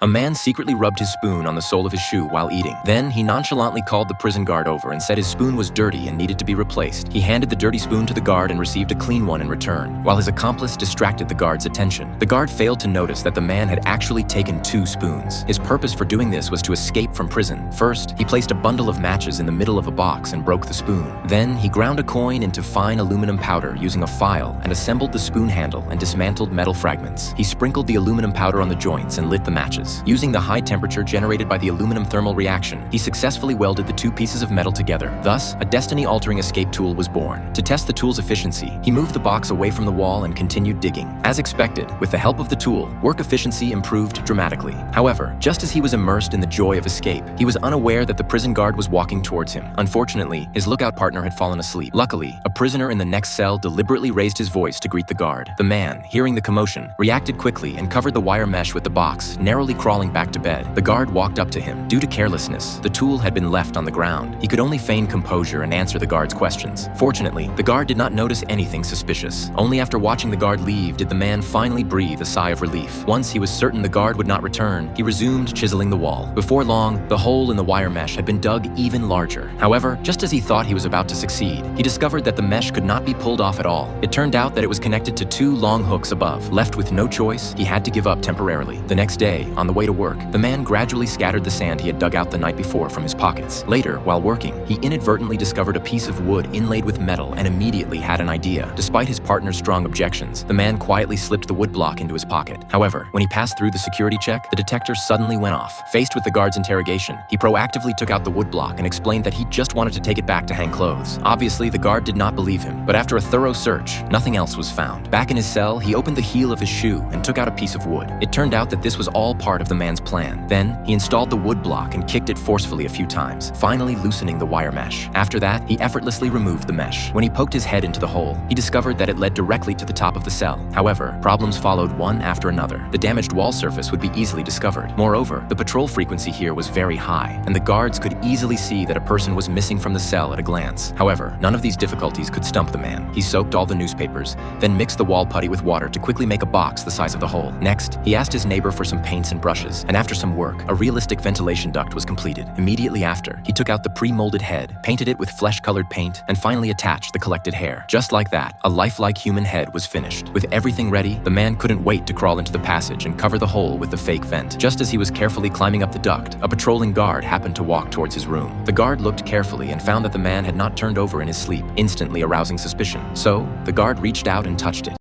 A man secretly rubbed his spoon on the sole of his shoe while eating. Then, he nonchalantly called the prison guard over and said his spoon was dirty and needed to be replaced. He handed the dirty spoon to the guard and received a clean one in return, while his accomplice distracted the guard's attention. The guard failed to notice that the man had actually taken 2 spoons. His purpose for doing this was to escape from prison. First, he placed a bundle of matches in the middle of a box and broke the spoon. Then, he ground a coin into fine aluminum powder using a file and assembled the spoon handle and dismantled metal fragments. He sprinkled the aluminum powder on the joints and lit the matches. Using the high temperature generated by the aluminum thermal reaction, he successfully welded the 2 pieces of metal together. Thus, a destiny-altering escape tool was born. To test the tool's efficiency, he moved the box away from the wall and continued digging. As expected, with the help of the tool, work efficiency improved dramatically. However, just as he was immersed in the joy of escape, he was unaware that the prison guard was walking towards him. Unfortunately, his lookout partner had fallen asleep. Luckily, a prisoner in the next cell deliberately raised his voice to greet the guard. The man, hearing the commotion, reacted quickly and covered the wire mesh with the box, narrowly crawling back to bed. The guard walked up to him. Due to carelessness, the tool had been left on the ground. He could only feign composure and answer the guard's questions. Fortunately, the guard did not notice anything suspicious. Only after watching the guard leave did the man finally breathe a sigh of relief. Once he was certain the guard would not return, he resumed chiseling the wall. Before long, the hole in the wire mesh had been dug even larger. However, just as he thought he was about to succeed, he discovered that the mesh could not be pulled off at all. It turned out that it was connected to 2 long hooks above. Left with no choice, he had to give up temporarily. The next day, on the way to work, the man gradually scattered the sand he had dug out the night before from his pockets. Later, while working, he inadvertently discovered a piece of wood inlaid with metal and immediately had an idea. Despite his partner's strong objections, the man quietly slipped the wood block into his pocket. However, when he passed through the security check, the detector suddenly went off. Faced with the guard's interrogation, he proactively took out the wood block and explained that he just wanted to take it back to hang clothes. Obviously, the guard did not believe him, but after a thorough search, nothing else was found. Back in his cell, he opened the heel of his shoe and took out a piece of wood. It turned out that this was all part of the man's plan. Then, he installed the wood block and kicked it forcefully a few times, finally loosening the wire mesh. After that, he effortlessly removed the mesh. When he poked his head into the hole, he discovered that it led directly to the top of the cell. However, problems followed one after another. The damaged wall surface would be easily discovered. Moreover, the patrol frequency here was very high, and the guards could easily see that a person was missing from the cell at a glance. However, none of these difficulties could stump the man. He soaked all the newspapers, then mixed the wall putty with water to quickly make a box the size of the hole. Next, he asked his neighbor for some paints and brushes, and after some work, a realistic ventilation duct was completed. Immediately after, he took out the pre-molded head, painted it with flesh-colored paint, and finally attached the collected hair. Just like that, a lifelike human head was finished. With everything ready, the man couldn't wait to crawl into the passage and cover the hole with the fake vent. Just as he was carefully climbing up the duct, a patrolling guard happened to walk towards his room. The guard looked carefully and found that the man had not turned over in his sleep, instantly arousing suspicion. So, the guard reached out and touched it.